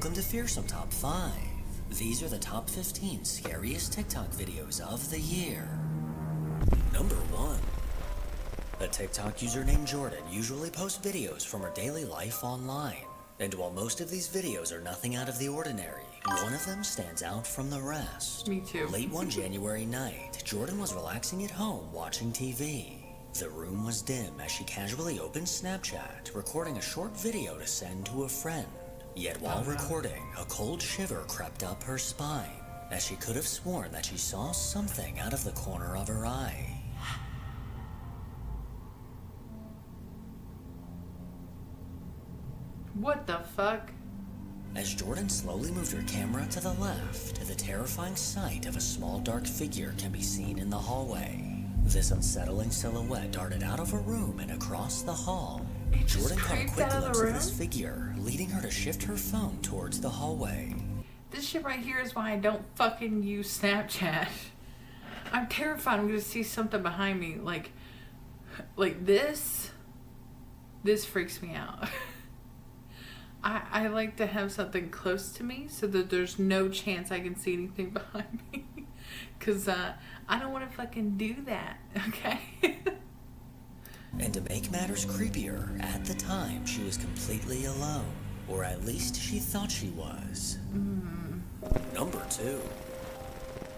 Welcome to Fearsome Top 5. These are the top 15 scariest TikTok videos of the year. Number 1. A TikTok user named Jordan usually posts videos from her daily life online. And while most of these videos are nothing out of the ordinary, one of them stands out from the rest. Me too. Late one January night, Jordan was relaxing at home watching TV. The room was dim as she casually opened Snapchat, recording a short video to send to a friend. Yet while recording, a cold shiver crept up her spine, as she could have sworn that she saw something out of the corner of her eye. What the fuck? As Jordan slowly moved her camera to the left, the terrifying sight of a small dark figure can be seen in the hallway. This unsettling silhouette darted out of a room and across the hall. Jordan caught a quick glimpse of this figure, leading her to shift her phone towards the hallway. This shit right here is why I don't fucking use Snapchat. I'm terrified I'm gonna see something behind me. Like this. This freaks me out. I like to have something close to me so that there's no chance I can see anything behind me. Because I don't want to fucking do that, okay? And to make matters creepier, at the time she was completely alone. Or at least she thought she was. Number 2.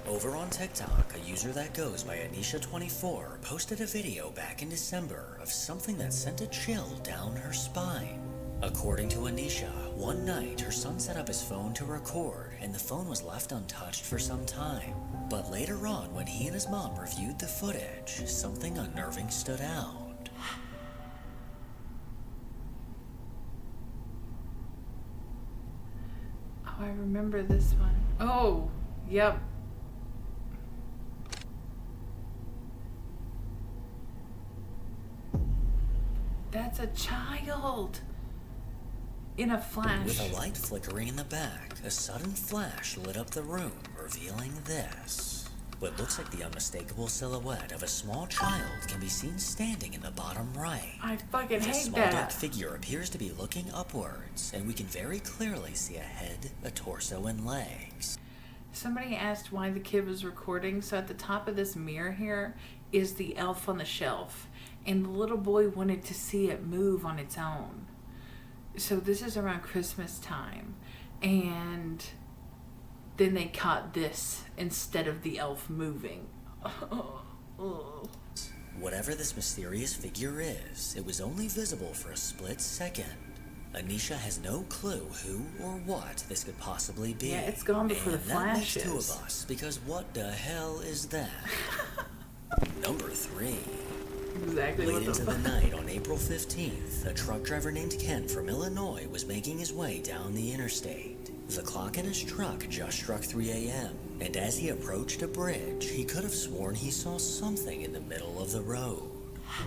Over on TikTok, a user that goes by Anisha24 posted a video back in December of something that sent a chill down her spine. According to Anisha, one night her son set up his phone to record and the phone was left untouched for some time. But later on, when he and his mom reviewed the footage, something unnerving stood out. Oh, I remember this one. Oh, yep. That's a child. In a flash. With a light flickering in the back, a sudden flash lit up the room, revealing this. What looks like the unmistakable silhouette of a small child can be seen standing in the bottom right. I fucking hate that. The small dark figure appears to be looking upwards, and we can very clearly see a head, a torso, and legs. Somebody asked why the kid was recording, so at the top of this mirror here is the elf on the shelf, and the little boy wanted to see it move on its own. So this is around Christmas time, and then they caught this instead of the elf moving. Whatever this mysterious figure is, it was only visible for a split second. Anisha has no clue who or what this could possibly be. Yeah, it's gone before the flashes. That makes 2 of us, because what the hell is that? Number 3. Exactly. Late into the night on April 15th, a truck driver named Ken from Illinois was making his way down the interstate. The clock in his truck just struck 3 a.m., and as he approached a bridge, he could have sworn he saw something in the middle of the road.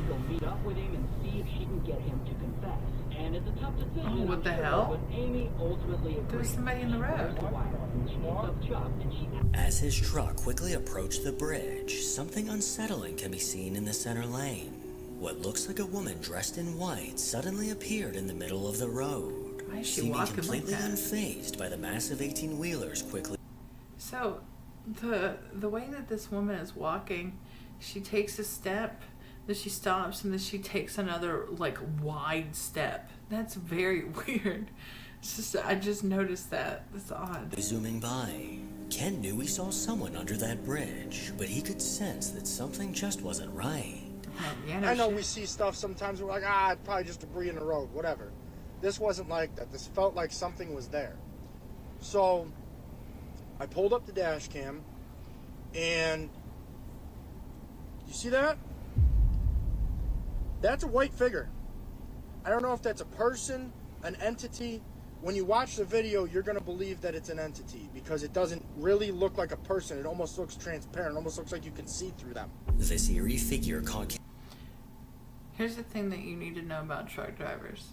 Go meet up with him and see if she can get him to confess. And it's a tough decision. Oh, what the hell? But Amy ultimately agreed. There's somebody in the road. As his truck quickly approached the bridge, something unsettling can be seen in the center lane. What looks like a woman dressed in white suddenly appeared in the middle of the road, Why is she seeming walking completely like that? unfazed by the massive 18-wheelers quickly. So, the way that this woman is walking, she takes a step, then she stops, and then she takes another, like, wide step. That's very weird. It's just, I just noticed that. That's odd. Zooming by, Ken knew he saw someone under that bridge, but he could sense that something just wasn't right. Yeah, no I know shit. we see stuff sometimes, we're like, it's probably just debris in the road, whatever. This wasn't like that. This felt like something was there. So, I pulled up the dash cam, and you see that? That's a white figure. I don't know if that's a person, an entity. When you watch the video, you're going to believe that it's an entity because it doesn't really look like a person. It almost looks transparent. It almost looks like you can see through them. This eerie figure caught. Here's the thing that you need to know about truck drivers.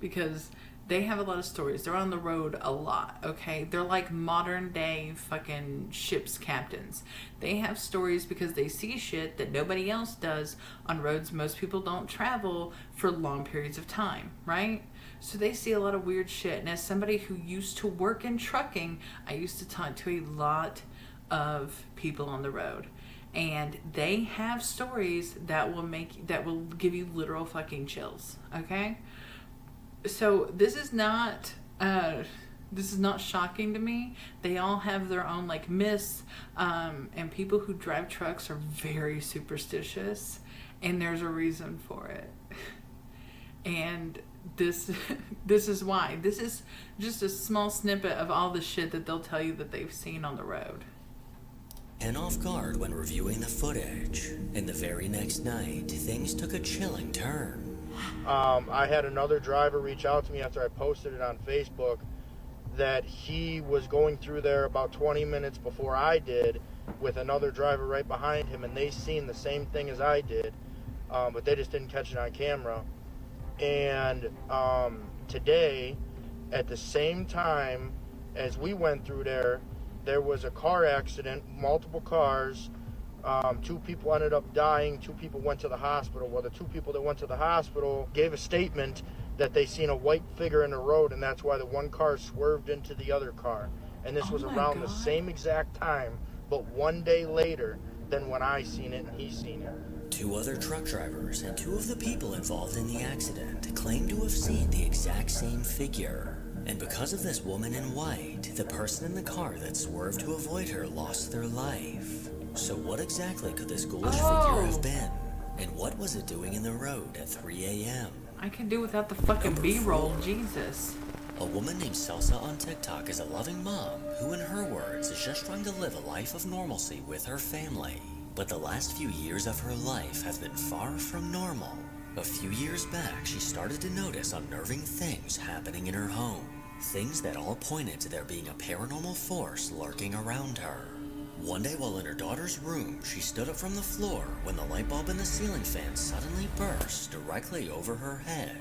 Because they have a lot of stories. They're on the road a lot, okay? They're like modern day fucking ship's captains. They have stories because they see shit that nobody else does on roads most people don't travel for long periods of time, right? So they see a lot of weird shit. And as somebody who used to work in trucking, I used to talk to a lot of people on the road. And they have stories that will give you literal fucking chills. Okay? So this is not shocking to me. They all have their own like myths, and people who drive trucks are very superstitious, and there's a reason for it. And this is why. This is just a small snippet of all the shit that they'll tell you that they've seen on the road. And off guard when reviewing the footage, and the very next night, things took a chilling turn. I had another driver reach out to me after I posted it on Facebook that he was going through there about 20 minutes before I did with another driver right behind him, and they seen the same thing as I did, but they just didn't catch it on camera. And today, at the same time as we went through there was a car accident, multiple cars. 2 people ended up dying. 2 people went to the hospital. Well, the 2 people that went to the hospital gave a statement that they seen a white figure in the road, and that's why the one car swerved into the other car. And this was around the same exact time, but 1 day later than when I seen it and he seen it. 2 other truck drivers and 2 of the people involved in the accident claim to have seen the exact same figure. And because of this woman in white, the person in the car that swerved to avoid her lost their life. So what exactly could this ghoulish figure have been? And what was it doing in the road at 3 a.m.? I can do without the fucking B-roll, Jesus. A woman named Salsa on TikTok is a loving mom who, in her words, is just trying to live a life of normalcy with her family. But the last few years of her life have been far from normal. A few years back, she started to notice unnerving things happening in her home. Things that all pointed to there being a paranormal force lurking around her. One day while in her daughter's room, she stood up from the floor when the light bulb in the ceiling fan suddenly burst directly over her head.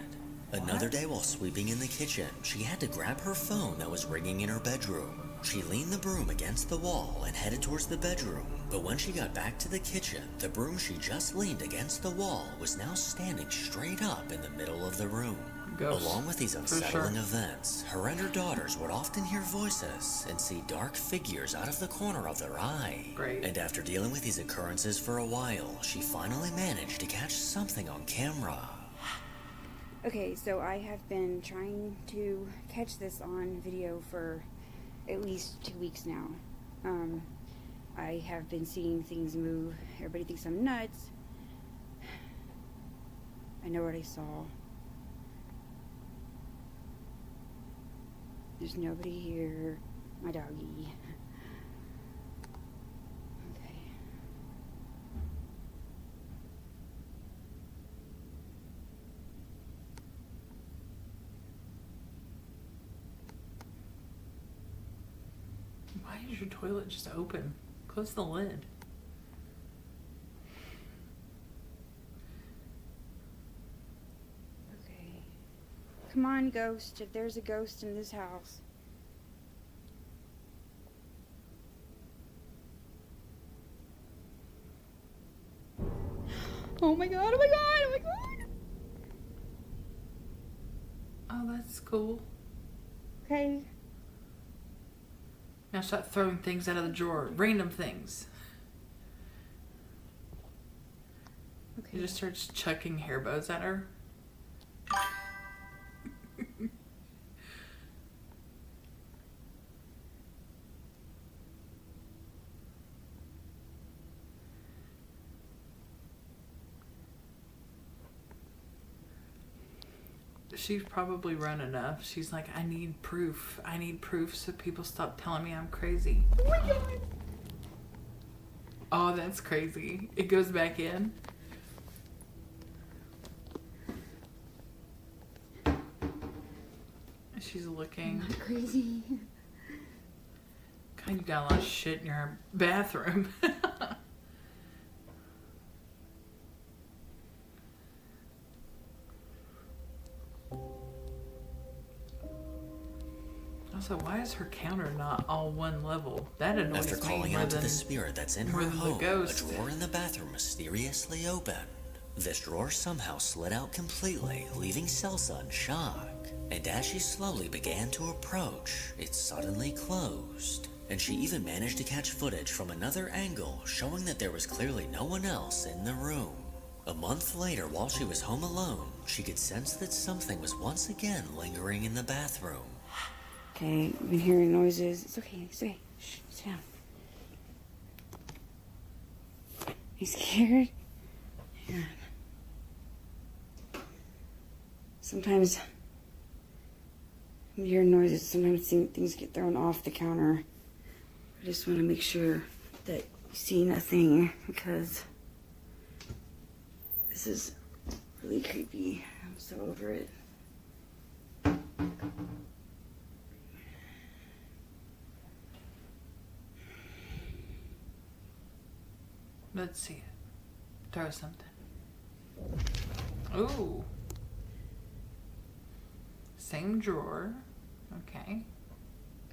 Another day while sweeping in the kitchen, she had to grab her phone that was ringing in her bedroom. She leaned the broom against the wall and headed towards the bedroom, but when she got back to the kitchen, the broom she just leaned against the wall was now standing straight up in the middle of the room. Ghosts. Along with these unsettling events, her and her daughters would often hear voices and see dark figures out of the corner of their eye. Great. And after dealing with these occurrences for a while, she finally managed to catch something on camera. Okay, so I have been trying to catch this on video for at least 2 weeks now. I have been seeing things move. Everybody thinks I'm nuts. I know what I saw. There's nobody here. My doggy. Okay. Why is your toilet just open? Close the lid. Okay. Come on, ghost. If there's a ghost in this house. Oh my god, oh my god, oh my god! Oh, that's cool. Okay. Now stop throwing things out of the drawer. Random things. Okay. He just starts chucking hair bows at her. She's probably run enough. She's like, I need proof. I need proof so people stop telling me I'm crazy. Oh my god! Oh, that's crazy. It goes back in. She's looking. I'm not crazy. God, you got a lot of shit in your bathroom. Also, why is her counter not all one level? That annoys me. After calling more out to than the spirit that's in her more than the home, a ghost. drawer in the bathroom mysteriously opened. This drawer somehow slid out completely, leaving Celsa in shock. And as she slowly began to approach, it suddenly closed. And she even managed to catch footage from another angle, showing that there was clearly no one else in the room. A month later, while she was home alone, she could sense that something was once again lingering in the bathroom. Okay, I've been hearing noises. It's okay, it's okay. Shh, sit down. You scared? Yeah. Sometimes I'm hearing noises. Sometimes things get thrown off the counter. I just want to make sure that you see nothing because this is really creepy. I'm so over it. Let's see it. Throw something. Ooh. Same drawer. Okay.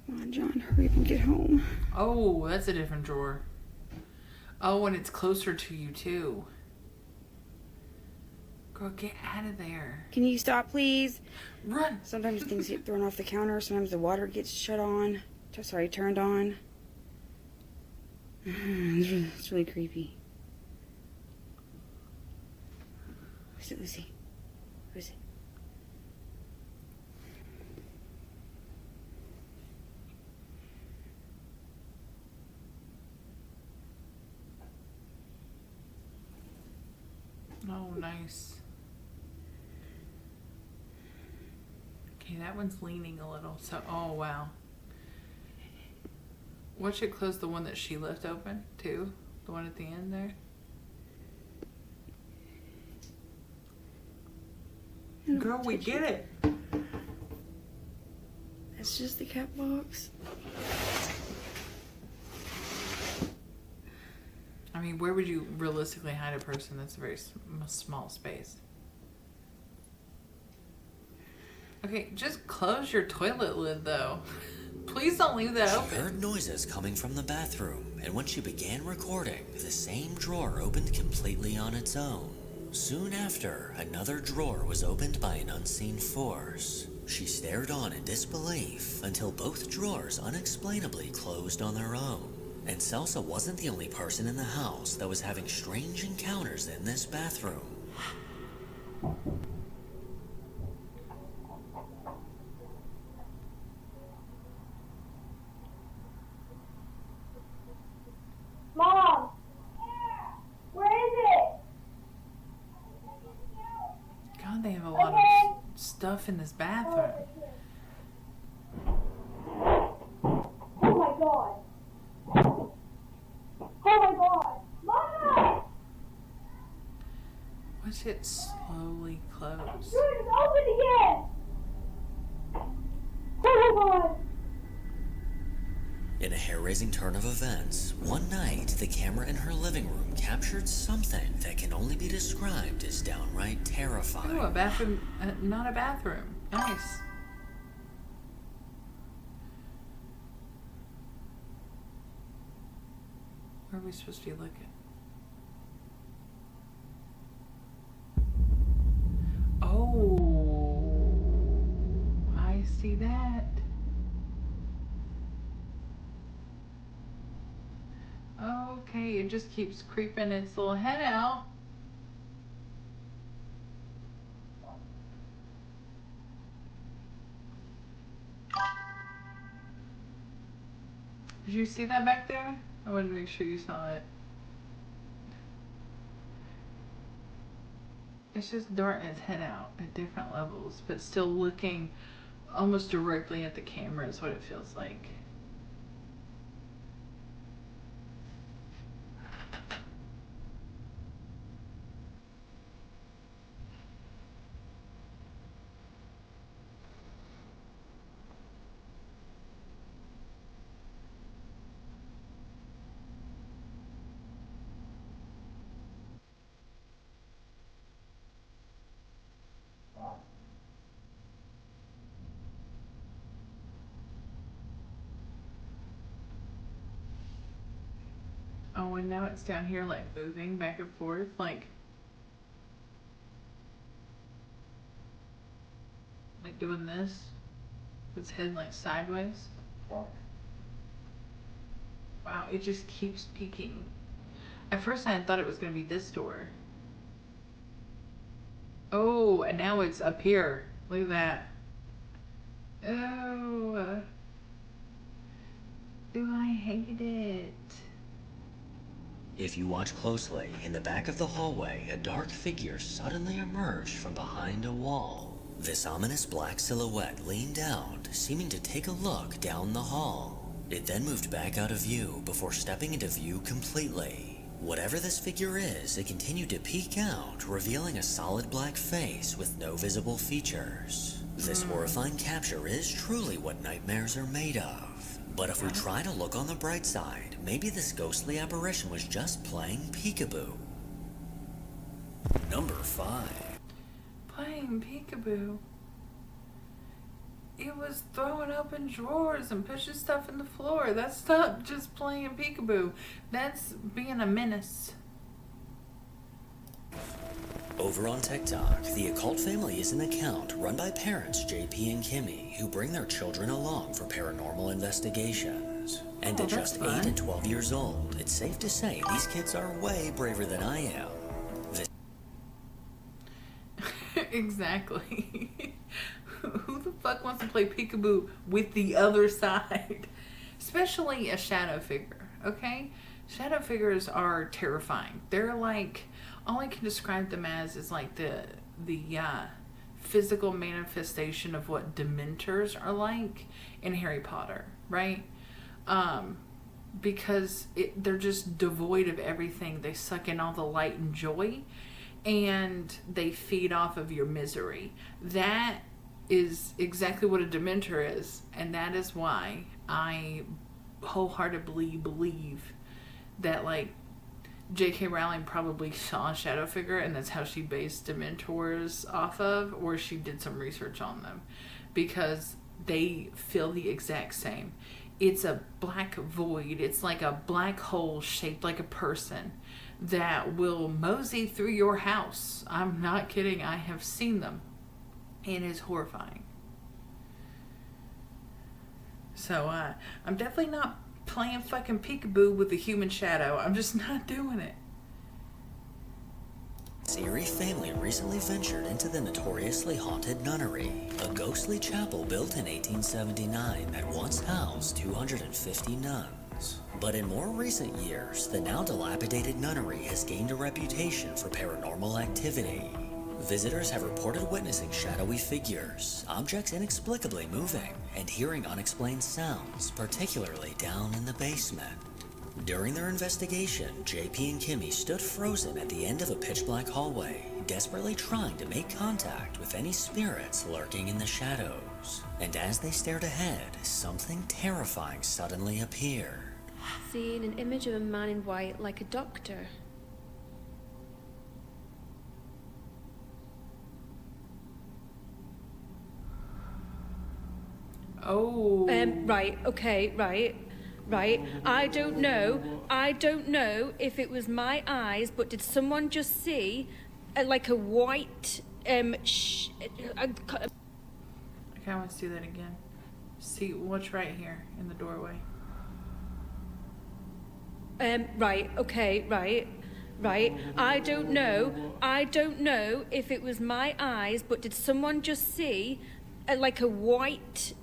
Come on, John, hurry up and get home. Oh, that's a different drawer. Oh, and it's closer to you, too. Girl, get out of there. Can you stop, please? Run! Sometimes things get thrown off the counter. Sometimes the water gets turned on. It's really creepy. Who's it, Lucy? Who is it? Oh, nice. Okay, that one's leaning a little. So, oh, wow. Watch it close the one that she left open, too. The one at the end there. Girl, we get it. That's just the cat box. I mean, where would you realistically hide a person that's a very small space? Okay, just close your toilet lid, though. Please don't leave that She open. heard noises coming from the bathroom, and when she began recording, the same drawer opened completely on its own. Soon after, another drawer was opened by an unseen force. She stared on in disbelief until both drawers unexplainably closed on their own. And Celsa wasn't the only person in the house that was having strange encounters in this bathroom. Mom! Where is it? God, they have a lot of stuff in this bathroom. Oh my god! Oh my god! Mama! Watch it slowly close. Dude, it's open again! Oh my god! In a hair-raising turn of events, one night, the camera in her living room captured something that can only be described as downright terrifying. Oh, a bathroom, not a bathroom. Nice. Where are we supposed to be looking? Oh, I see that. Okay, it just keeps creeping its little head out. Did you see that back there? I wanted to make sure you saw it. It's just darting its head out at different levels, but still looking almost directly at the camera is what it feels like. Oh, and now it's down here like moving back and forth, like Like doing this. With its head like sideways. Wow, it just keeps peeking. At first I thought it was going to be this door. Oh, and now it's up here. Look at that. Oh. Do I hate it? If you watch closely, in the back of the hallway, a dark figure suddenly emerged from behind a wall. This ominous black silhouette leaned out, seeming to take a look down the hall. It then moved back out of view before stepping into view completely. Whatever this figure is, it continued to peek out, revealing a solid black face with no visible features. This horrifying capture is truly what nightmares are made of. But if we try to look on the bright side, maybe this ghostly apparition was just playing peekaboo. Number 5. Playing peekaboo. It was throwing open drawers and pushing stuff in the floor. That's not just playing peekaboo. That's being a menace. Over on TikTok, the Occult Family is an account run by parents JP and Kimmy who bring their children along for paranormal investigations. And Oh, at that's just fun. 8 and 12 years old, it's safe to say these kids are way braver than I am. Exactly. Who the fuck wants to play peekaboo with the other side? Especially a shadow figure, okay? Shadow figures are terrifying. They're like, all I can describe them as is like the physical manifestation of what Dementors are like in Harry Potter, right? Because they're just devoid of everything. They suck in all the light and joy, and they feed off of your misery. That is exactly what a Dementor is, and that is why I wholeheartedly believe that, like, J.K. Rowling probably saw a shadow figure, and that's how she based Dementors off of, or she did some research on them, because they feel the exact same. It's a black void. It's like a black hole shaped like a person that will mosey through your house. I'm not kidding. I have seen them. And it's horrifying. So, I'm definitely not playing fucking peekaboo with the human shadow. I'm just not doing it. This eerie family recently ventured into the notoriously haunted nunnery, a ghostly chapel built in 1879 that once housed 250 nuns. But in more recent years, the now dilapidated nunnery has gained a reputation for paranormal activity. Visitors have reported witnessing shadowy figures, objects inexplicably moving, and hearing unexplained sounds, particularly down in the basement. During their investigation, JP and Kimmy stood frozen at the end of a pitch-black hallway, desperately trying to make contact with any spirits lurking in the shadows. And as they stared ahead, something terrifying suddenly appeared. Seeing an image of a man in white like a doctor. Oh. Right, okay, right. I don't know if it was my eyes, but did someone just see like a white I kind of want to see that again. See what's right here in the doorway. right, okay, right. I don't know if it was my eyes, but did someone just see like a white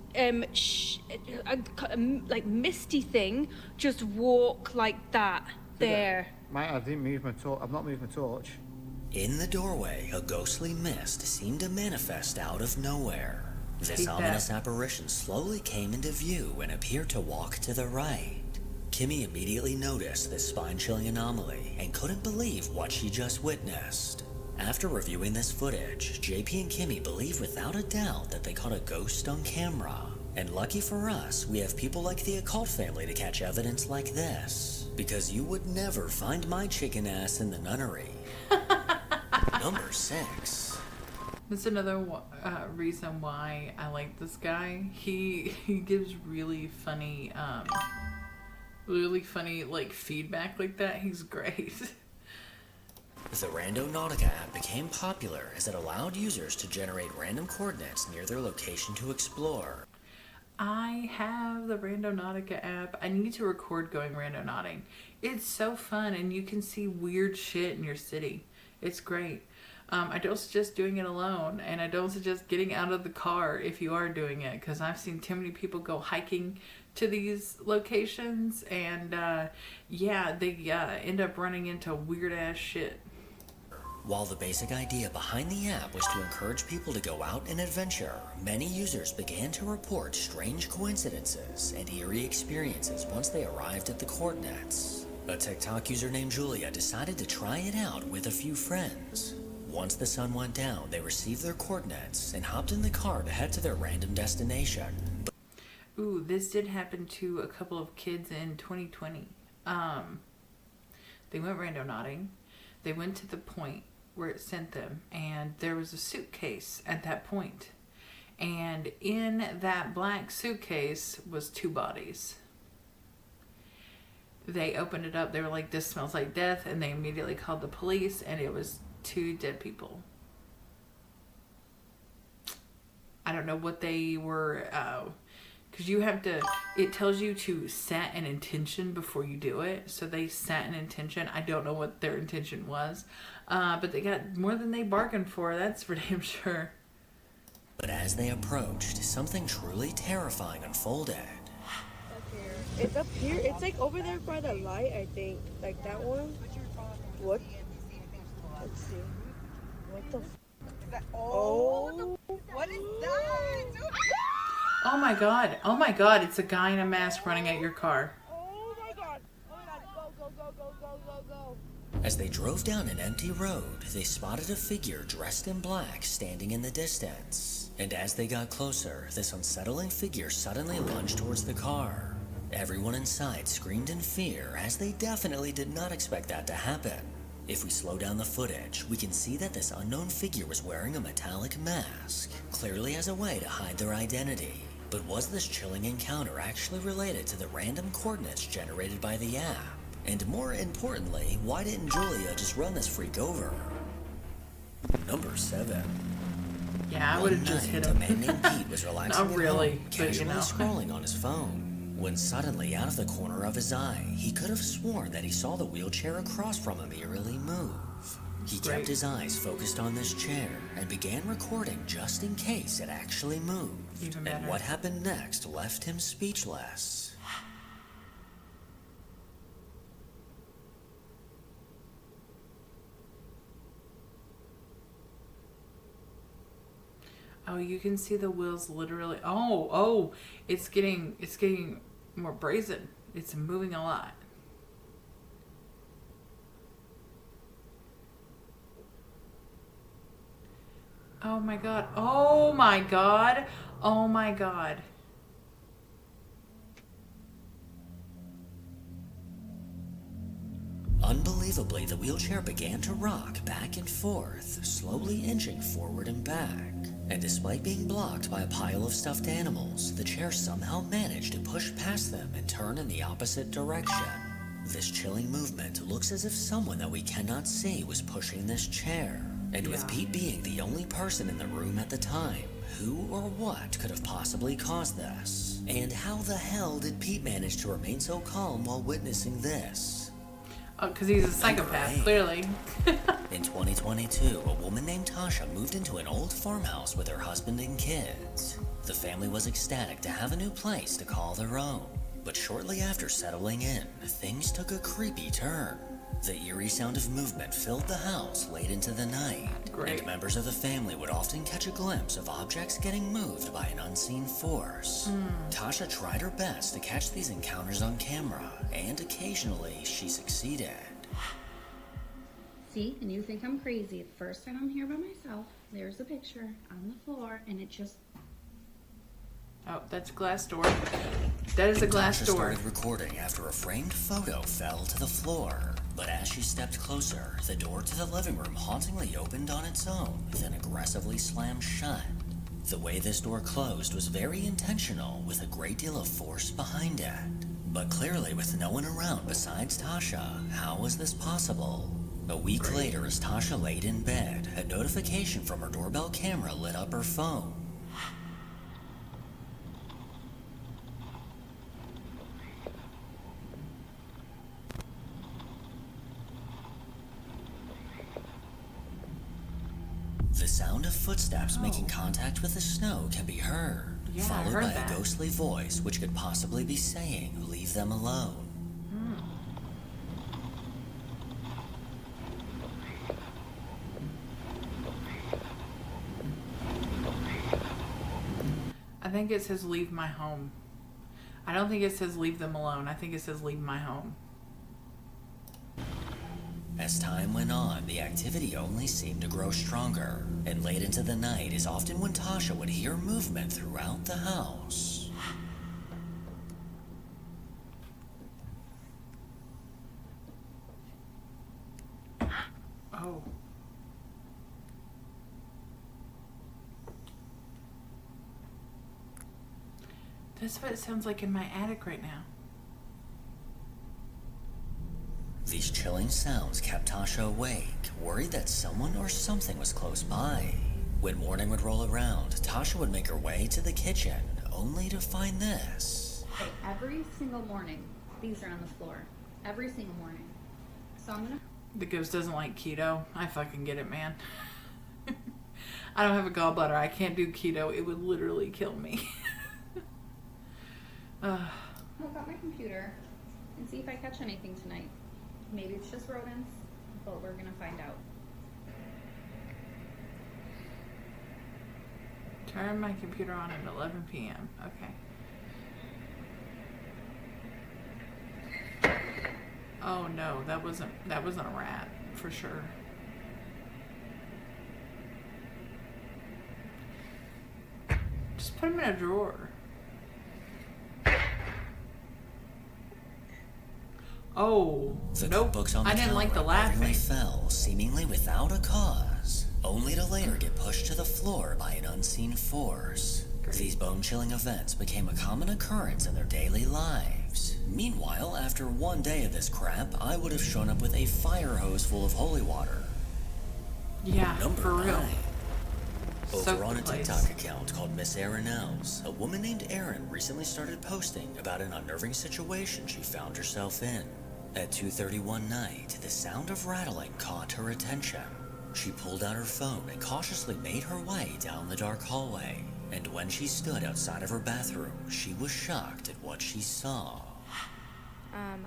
like misty thing just walk like that there? Mate, I didn't move my torch. I've not moved my torch. In the doorway, a ghostly mist seemed to manifest out of nowhere. This Take that. ominous apparition slowly came into view and appeared to walk to the right. Kimmy immediately noticed this spine-chilling anomaly and couldn't believe what she just witnessed. After reviewing this footage, JP and Kimmy believe without a doubt that they caught a ghost on camera. And lucky for us, we have people like the Occult Family to catch evidence like this. Because you would never find my chicken ass in the nunnery. Number 6. That's another reason why I like this guy. He gives really funny like feedback like that. He's great. The Randonautica app became popular as it allowed users to generate random coordinates near their location to explore. I have the Randonautica app. I need to record going randonauting. It's so fun, and you can see weird shit in your city. It's great. I don't suggest doing it alone, and I don't suggest getting out of the car if you are doing it, because I've seen too many people go hiking to these locations, and they end up running into weird ass shit. While the basic idea behind the app was to encourage people to go out and adventure, many users began to report strange coincidences and eerie experiences once they arrived at the coordinates. A TikTok user named Julia decided to try it out with a few friends. Once the sun went down, they received their coordinates and hopped in the car to head to their random destination. Ooh, this did happen to a couple of kids in 2020. They went randonauting. They went to the point where it sent them, and there was a suitcase at that point. And in that black suitcase was 2 bodies. They opened it up. They were like, "This smells like death," and they immediately called the police, and it was 2 dead people. I don't know what they were, because you have to, it tells you to set an intention before you do it. So they set an intention. I don't know what their intention was, but they got more than they bargained for. That's for damn sure. But as they approached, something truly terrifying unfolded. It's up here. It's like over there by the light, I think. Like that one. What? Let's see. What the f? Oh. What is that? Oh my god. Oh my god. It's a guy in a mask running at your car. Oh my god. Oh my god. Go, go, go, go, go, go, go. As they drove down an empty road, they spotted a figure dressed in black standing in the distance. And as they got closer, this unsettling figure suddenly lunged towards the car. Everyone inside screamed in fear, as they definitely did not expect that to happen. If we slow down the footage, we can see that this unknown figure was wearing a metallic mask, clearly as a way to hide their identity. But was this chilling encounter actually related to the random coordinates generated by the app? And more importantly, why didn't Julia just run this freak over? Number 7. Yeah, I would have just hit him. A man named Pete was relaxing Not really, at home, but you casually know. scrolling on his phone, when suddenly, out of the corner of his eye, he could have sworn that he saw the wheelchair across from him eerily move. He kept his eyes focused on this chair and began recording just in case it actually moved. Even better. And what happened next left him speechless. Oh, you can see the wheels literally. Oh, it's getting more brazen. It's moving a lot. Oh my god. Oh my god. Oh my god. Unbelievably, the wheelchair began to rock back and forth, slowly inching forward and back. And despite being blocked by a pile of stuffed animals, the chair somehow managed to push past them and turn in the opposite direction. This chilling movement looks as if someone that we cannot see was pushing this chair. And with Pete being the only person in the room at the time, who or what could have possibly caused this? And how the hell did Pete manage to remain so calm while witnessing this? Oh, because he's a psychopath, clearly. In 2022, a woman named Tasha moved into an old farmhouse with her husband and kids. The family was ecstatic to have a new place to call their own. But shortly after settling in, things took a creepy turn. The eerie sound of movement filled the house late into the night. Great. And members of the family would often catch a glimpse of objects getting moved by an unseen force. Tasha tried her best to catch these encounters on camera, and occasionally she succeeded. See, and you think I'm crazy. The first time I'm here by myself, there's a picture on the floor, and it just... Oh, that's a glass door. That is a glass Tasha door. started recording after a framed photo fell to the floor. But as she stepped closer, the door to the living room hauntingly opened on its own, then aggressively slammed shut. The way this door closed was very intentional, with a great deal of force behind it. But clearly with no one around besides Tasha, how was this possible? A week later, as Tasha laid in bed, a notification from her doorbell camera lit up her phone. The sound of footsteps making contact with the snow can be heard, Yeah, I followed heard by that. a ghostly voice which could possibly be saying, "Leave them alone." I think it says leave my home. I don't think it says leave them alone. I think it says leave my home. As time went on, the activity only seemed to grow stronger, and late into the night is often when Tasha would hear movement throughout the house. Oh. That's what it sounds like in my attic right now. These chilling sounds kept Tasha awake, worried that someone or something was close by. When morning would roll around, Tasha would make her way to the kitchen, only to find this. Okay, every single morning, these are on the floor. Every single morning. So I'm gonna. The ghost doesn't like keto. I fucking get it, man. I don't have a gallbladder. I can't do keto. It would literally kill me. Look at my computer and see if I catch anything tonight. Maybe it's just rodents, but we're gonna find out. Turn my computer on at 11 p.m. Okay. Oh no, that wasn't a rat for sure. Just put him in a drawer. Oh, The nope. notebooks on the I didn't like the counter laughing. utterly fell, seemingly without a cause, only to later get pushed to the floor by an unseen force. These bone-chilling events became a common occurrence in their daily lives. Meanwhile, after one day of this crap, I would have shown up with a fire hose full of holy water. Yeah, Number for real. 9. Soak Over on the a place. TikTok account called Miss Erin Els, a woman named Erin recently started posting about an unnerving situation she found herself in. At 2:30 one night, the sound of rattling caught her attention. She pulled out her phone and cautiously made her way down the dark hallway. And when she stood outside of her bathroom, she was shocked at what she saw.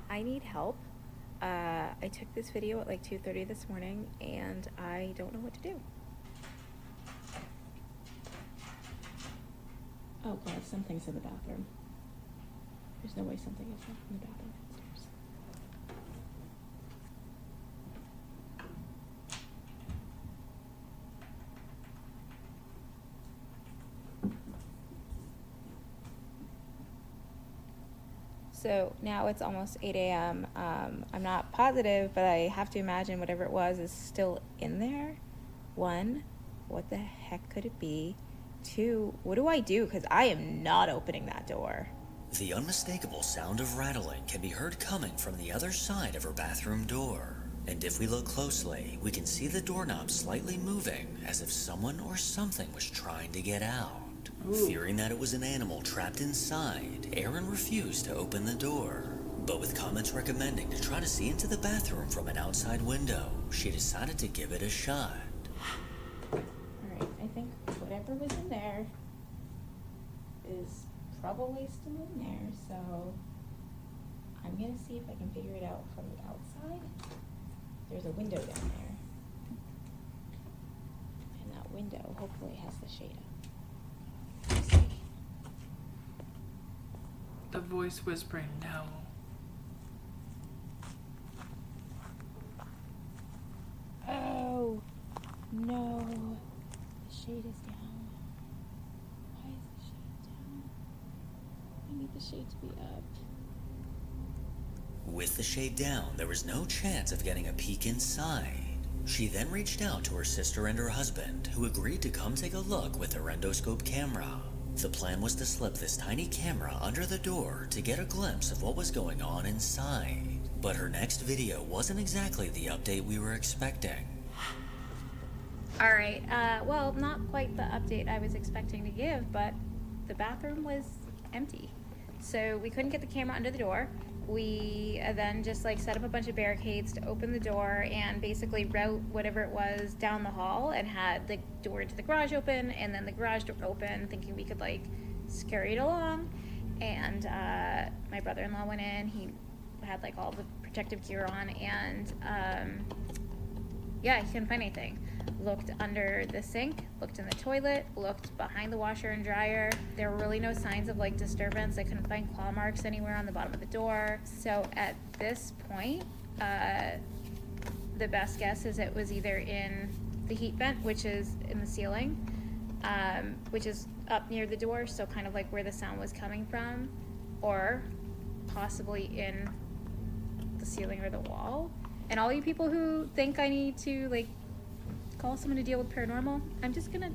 I need help. I took this video at like 2:30 this morning, and I don't know what to do. Oh god, something's in the bathroom. There's no way something is in the bathroom downstairs. So now it's almost 8 a.m. I'm not positive, but I have to imagine whatever it was is still in there. 1, what the heck could it be? 2, what do I do? Because I am not opening that door. The unmistakable sound of rattling can be heard coming from the other side of her bathroom door. And if we look closely, we can see the doorknob slightly moving as if someone or something was trying to get out. Fearing that it was an animal trapped inside, Erin refused to open the door. But with comments recommending to try to see into the bathroom from an outside window, she decided to give it a shot. Alright, I think whatever was in there is probably still in there, so I'm gonna see if I can figure it out from the outside. There's a window down there. And that window hopefully has the shade up. Let's see. The voice whispering, no. Oh no. The shade is down. Why is the shade down? I need the shade to be up. With the shade down, there was no chance of getting a peek inside. She then reached out to her sister and her husband, who agreed to come take a look with their endoscope camera. The plan was to slip this tiny camera under the door to get a glimpse of what was going on inside. But her next video wasn't exactly the update we were expecting. Alright, well, not quite the update I was expecting to give, but the bathroom was empty. So we couldn't get the camera under the door. We then just like set up a bunch of barricades to open the door and basically route whatever it was down the hall, and had the door to the garage open and then the garage door open, thinking we could like scurry it along. And my brother-in-law went in. He had like all the protective gear on, and yeah, he couldn't find anything. Looked under the sink, looked in the toilet, looked behind the washer and dryer. There were really no signs of like disturbance. I couldn't find claw marks anywhere on the bottom of the door. So at this point, the best guess is it was either in the heat vent, which is in the ceiling, which is up near the door, so kind of like where the sound was coming from, or possibly in the ceiling or the wall. And all you people who think I need to like call someone to deal with paranormal, I'm just gonna,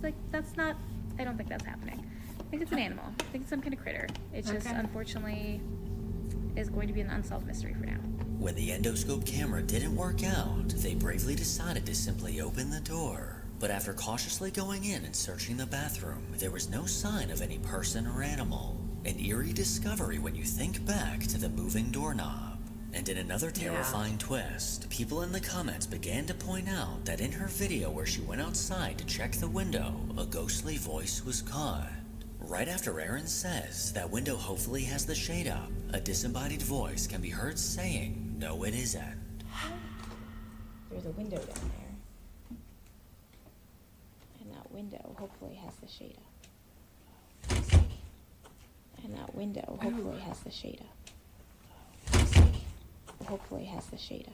like, that's not, I don't think that's happening. I think it's an animal. I think it's some kind of critter. It's just, unfortunately, is going to be an unsolved mystery for now. When the endoscope camera didn't work out, they bravely decided to simply open the door. But after cautiously going in and searching the bathroom, there was no sign of any person or animal. An eerie discovery when you think back to the moving doorknob. And in another terrifying twist, people in the comments began to point out that in her video where she went outside to check the window, a ghostly voice was caught. Right after Erin says that window hopefully has the shade up, a disembodied voice can be heard saying, "No, it isn't." There's a window down there. And that window hopefully has the shade up. And that window hopefully has the shade up. Hopefully has the shade up.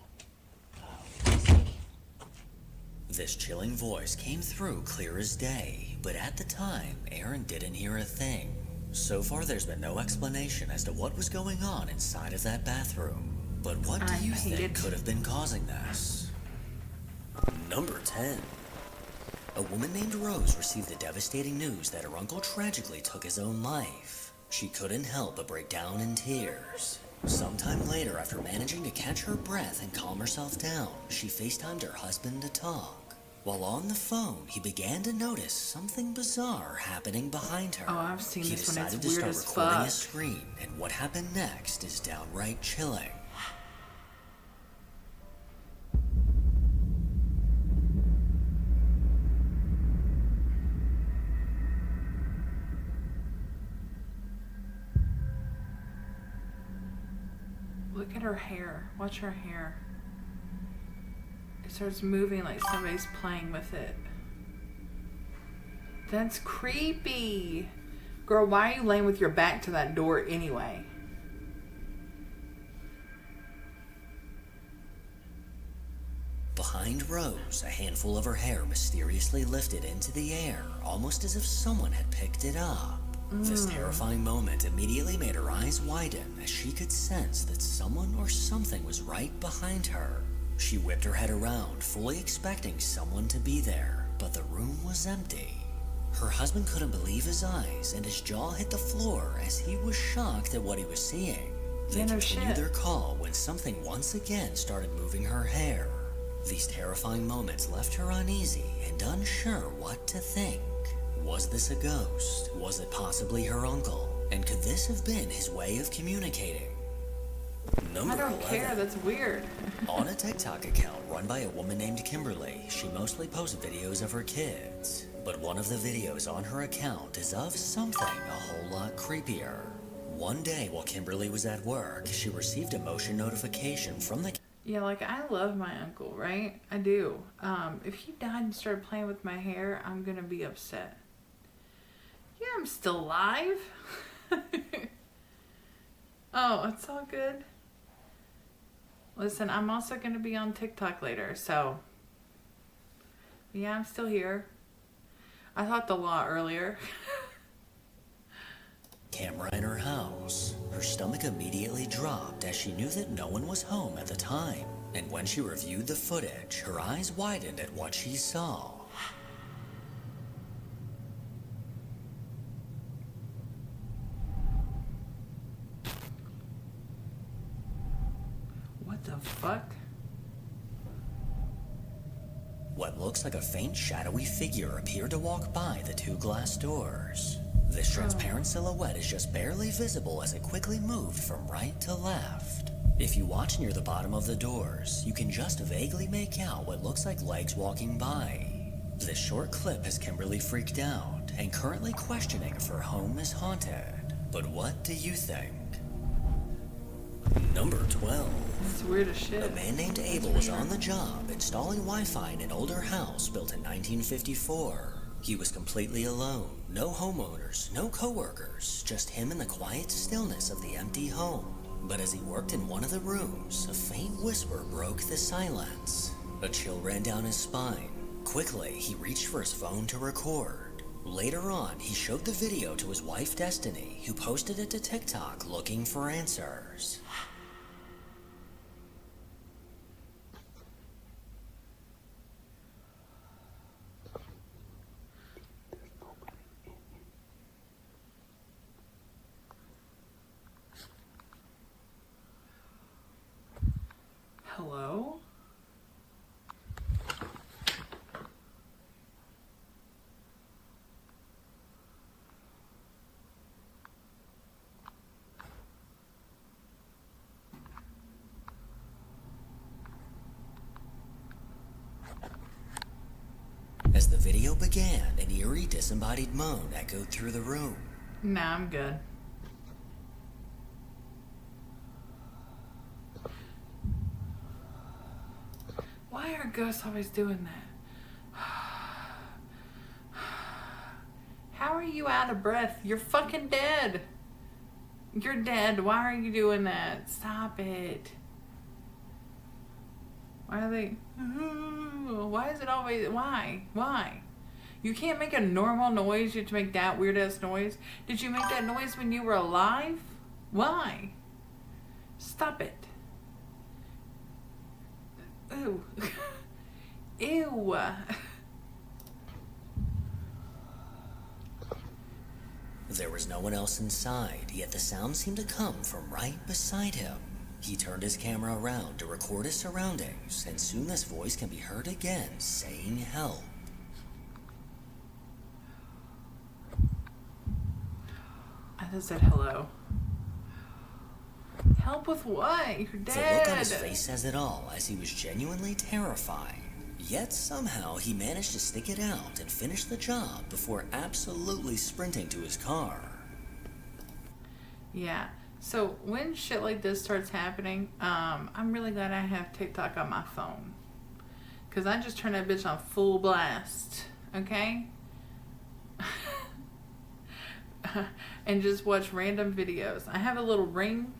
This chilling voice came through clear as day, but at the time, Erin didn't hear a thing. So far, there's been no explanation as to what was going on inside of that bathroom. But what do you think could have been causing this? Number 10. A woman named Rose received the devastating news that her uncle tragically took his own life. She couldn't help but break down in tears. Sometime later, after managing to catch her breath and calm herself down, she FaceTimed her husband to talk. While on the phone, he began to notice something bizarre happening behind her. Oh, I've seen this one. It's He decided to weird start as recording fuck. his screen, and what happened next is downright chilling. Look at her hair. Watch her hair. It starts moving like somebody's playing with it. That's creepy. Girl, why are you laying with your back to that door anyway? Behind Rose, a handful of her hair mysteriously lifted into the air, almost as if someone had picked it up. This terrifying moment immediately made her eyes widen as she could sense that someone or something was right behind her. She whipped her head around, fully expecting someone to be there, but the room was empty. Her husband couldn't believe his eyes, and his jaw hit the floor as he was shocked at what he was seeing. They continued their call when something once again started moving her hair. These terrifying moments left her uneasy and unsure what to think. Was this a ghost? Was it possibly her uncle? And could this have been his way of communicating? Number I don't 11. care. That's weird. On a TikTok account run by a woman named Kimberly, she mostly posts videos of her kids. But one of the videos on her account is of something a whole lot creepier. One day while Kimberly was at work, she received a motion notification from the... Yeah, like, I love my uncle, right? I do. If he died and started playing with my hair, I'm gonna be upset. Yeah, I'm still alive. Oh, it's all good. Listen, I'm also gonna be on TikTok later, so... Yeah, I'm still here. I thought the law earlier. camera in her house. Her stomach immediately dropped as she knew that no one was home at the time. And when she reviewed the footage, her eyes widened at what she saw. fuck? What looks like a faint shadowy figure appeared to walk by the two glass doors. This transparent silhouette is just barely visible as it quickly moved from right to left. If you watch near the bottom of the doors, you can just vaguely make out what looks like legs walking by. This short clip has Kimberly freaked out and currently questioning if her home is haunted. But what do you think? Number 12. It's weird as shit. A man named Abel was on the job installing Wi-Fi in an older house built in 1954. He was completely alone. No homeowners, no coworkers, just him in the quiet stillness of the empty home. But as he worked in one of the rooms, a faint whisper broke the silence. A chill ran down his spine. Quickly, he reached for his phone to record. Later on, he showed the video to his wife Destiny, who posted it to TikTok looking for answers. Hello? As the video began, an eerie disembodied moan echoed through the room. Nah, I'm good. Why are ghosts always doing that? How are you out of breath? You're fucking dead. You're dead. Why are you doing that? Stop it. Why are they... Why is it always... Why? You can't make a normal noise. You have to make that weird-ass noise. Did you make that noise when you were alive? Why? Stop it. Ew. Ew. There was no one else inside, yet the sound seemed to come from right beside him. He turned his camera around to record his surroundings, and soon this voice can be heard again saying help. I just said hello. Help with what? You're dead. The look on his face says it all, as he was genuinely terrified. Yet somehow he managed to stick it out and finish the job before absolutely sprinting to his car. Yeah. So when shit like this starts happening, I'm really glad I have TikTok on my phone. Because I just turn that bitch on full blast. Okay? And just watch random videos. I have a little ring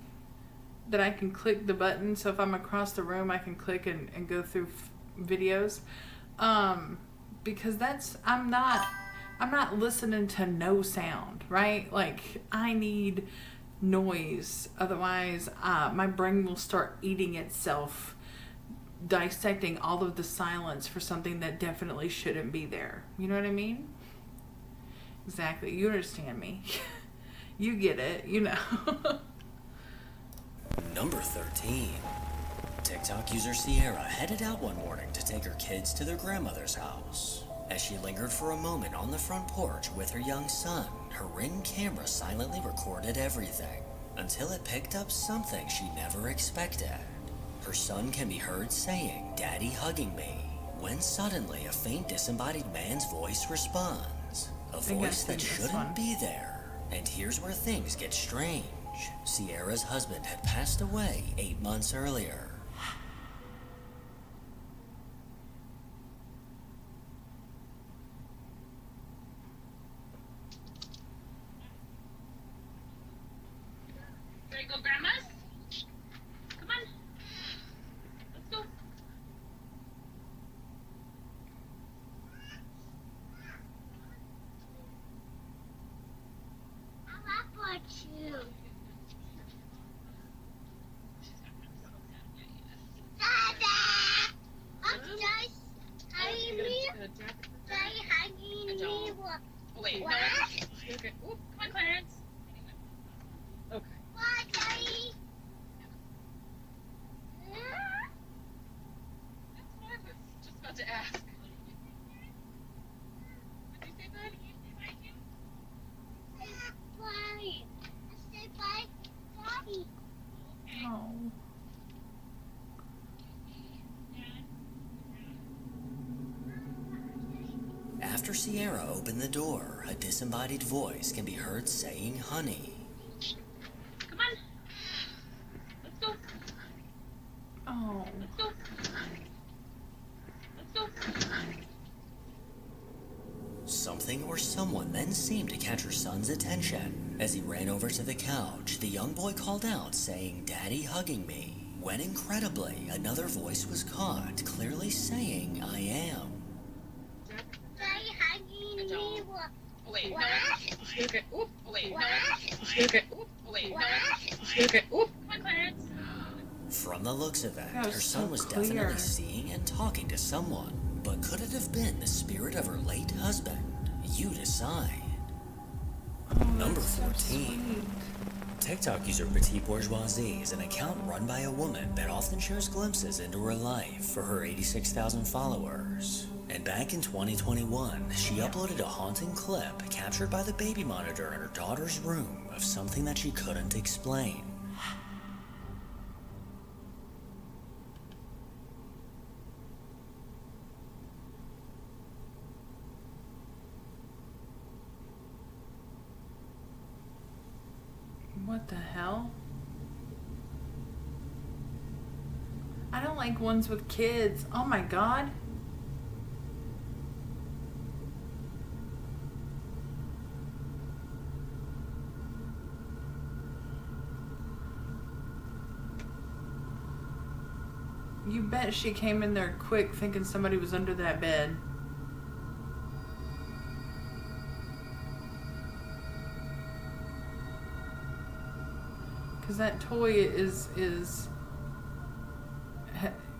that I can click the button. So if I'm across the room, I can click and go through videos. Because I'm not listening to no sound, right? Like, I need noise. Otherwise, my brain will start eating itself, dissecting all of the silence for something that definitely shouldn't be there. You know what I mean? Exactly. You understand me. You get it, you know. Number 13. TikTok user Sierra headed out one morning to take her kids to their grandmother's house. As she lingered for a moment on the front porch with her young son, her Ring camera silently recorded everything, until it picked up something she never expected. Her son can be heard saying, "Daddy hugging me," when suddenly a faint disembodied man's voice responds. A voice that shouldn't be there. And here's where things get strange. Sierra's husband had passed away 8 months earlier. There you go, Grandmas. Come on. Let's go. I love you. Dada! I'm just hugging me. Daddy hugging me. What? Oh, wait. What? No, okay. Ooh, come on, Clarence. Okay. What, Daddy? stay put? Stay by Daddy. Oh. After Sierra opened the door, a disembodied voice can be heard saying honey. Come on. Let's go. Oh. Let's go. Let's go. Something or someone then seemed to catch her son's attention. As he ran over to the couch, the young boy called out, saying, "Daddy hugging me," when incredibly, another voice was caught, clearly saying, "I am." Daddy hugging me. What? Oh, wait, no. What? Okay. Oop. Oh, wait, no. What? Okay. Oop. Oh, wait, no. Okay. Oop. Come on, Clarence. From the looks of it, That was her son so was clear. definitely seeing and talking to someone. But could it have been the spirit of her late husband? You decide. Number 14. TikTok user Petite Bourgeoisie is an account run by a woman that often shares glimpses into her life for her 86,000 followers. And back in 2021, she uploaded a haunting clip captured by the baby monitor in her daughter's room of something that she couldn't explain. What the hell? I don't like ones with kids. Oh my god. You bet she came in there quick thinking somebody was under that bed. Because that toy is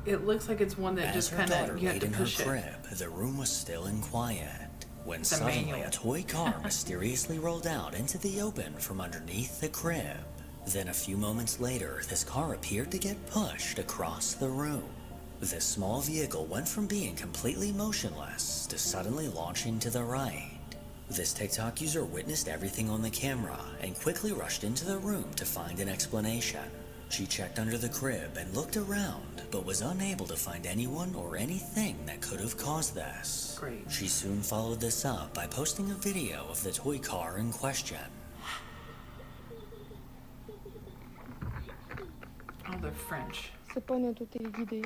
it looks like it's one that As just her kind daughter of you have laid to in her push it. crib, the room was still and quiet when It's a suddenly manual. a toy car mysteriously rolled out into the open from underneath the crib. Then a few moments later, this car appeared to get pushed across the room. This small vehicle went from being completely motionless to suddenly launching to the right. This TikTok user witnessed everything on the camera and quickly rushed into the room to find an explanation. She checked under the crib and looked around, but was unable to find anyone or anything that could have caused this. Great. She soon followed this up by posting a video of the toy car in question. Oh, they're French. C'est pas une auto téléguidée,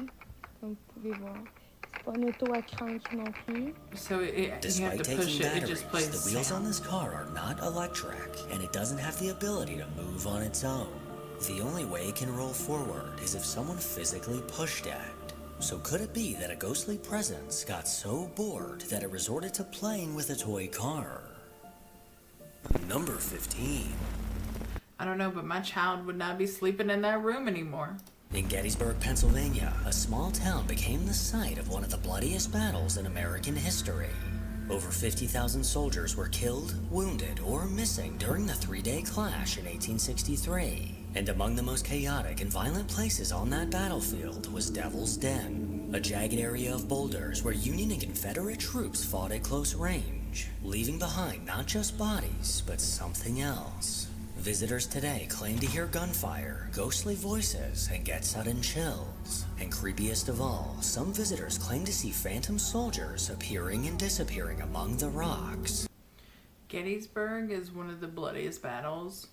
comme vous pouvez voir. C'est pas une auto à crank non plus. So you have Despite to taking push it, it batteries, just plays the wheels on sound. this car are not electric, and it doesn't have the ability to move on its own. The only way it can roll forward is if someone physically pushed it. So could it be that a ghostly presence got so bored that it resorted to playing with a toy car? Number 15. I don't know, but my child would not be sleeping in that room anymore. In Gettysburg, Pennsylvania, a small town became the site of one of the bloodiest battles in American history. Over 50,000 soldiers were killed, wounded, or missing during the three-day clash in 1863. And among the most chaotic and violent places on that battlefield was Devil's Den, a jagged area of boulders where Union and Confederate troops fought at close range, leaving behind not just bodies, but something else. Visitors today claim to hear gunfire, ghostly voices, and get sudden chills. And creepiest of all, some visitors claim to see phantom soldiers appearing and disappearing among the rocks. Gettysburg is one of the bloodiest battles,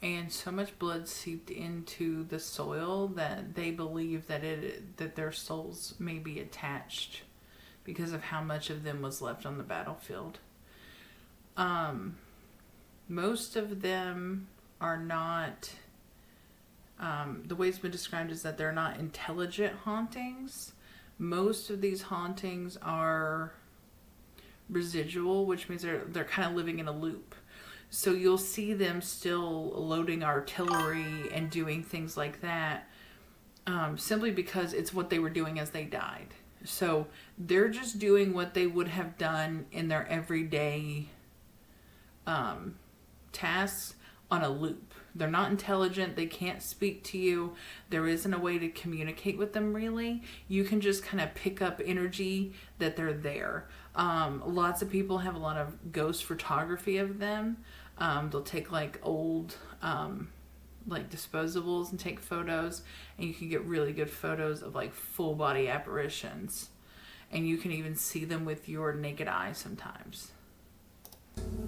and so much blood seeped into the soil that they believe that their souls may be attached because of how much of them was left on the battlefield. Most of them are not, the way it's been described is that they're not intelligent hauntings. Most of these hauntings are residual, which means they're kind of living in a loop. So you'll see them still loading artillery and doing things like that, simply because it's what they were doing as they died. So they're just doing what they would have done in their everyday tasks on a loop. They're not intelligent. They can't speak to you. There isn't a way to communicate with them really. You can just kind of pick up energy that they're there. Lots of people have a lot of ghost photography of them. They'll take like old like disposables and take photos, and you can get really good photos of like full body apparitions, and you can even see them with your naked eye sometimes.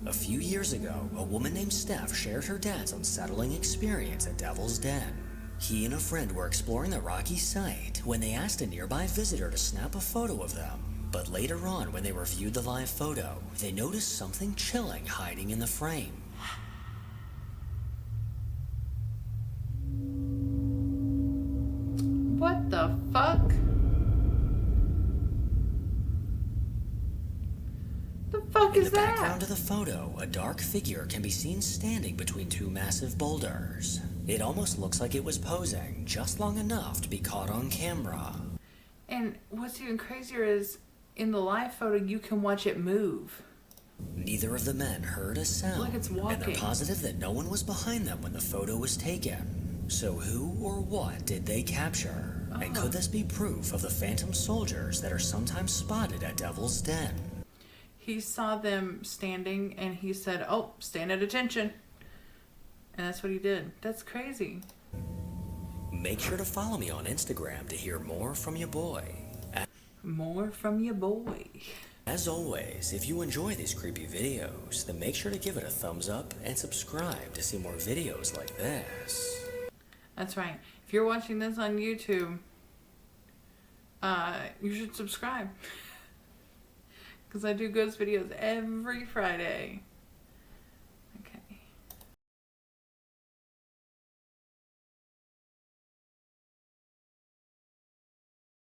A few years ago, a woman named Steph shared her dad's unsettling experience at Devil's Den. He and a friend were exploring the rocky site when they asked a nearby visitor to snap a photo of them. But later on, when they reviewed the live photo, they noticed something chilling hiding in the frame. What the fuck? The fuck is that? In the background of the photo, a dark figure can be seen standing between two massive boulders. It almost looks like it was posing just long enough to be caught on camera. And what's even crazier is, in the live photo, you can watch it move. Neither of the men heard a sound, Like it's and walking. they're positive that no one was behind them when the photo was taken. So who or what did they capture? And could this be proof of the phantom soldiers that are sometimes spotted at Devil's Den? He saw them standing, and he said, "Oh, stand at attention." And that's what he did. That's crazy. Make sure to follow me on Instagram to hear more from your boy. More from your boy. As always, if you enjoy these creepy videos, then make sure to give it a thumbs up and subscribe to see more videos like this. That's right. If you're watching this on YouTube, you should subscribe. Because I do ghost videos every Friday.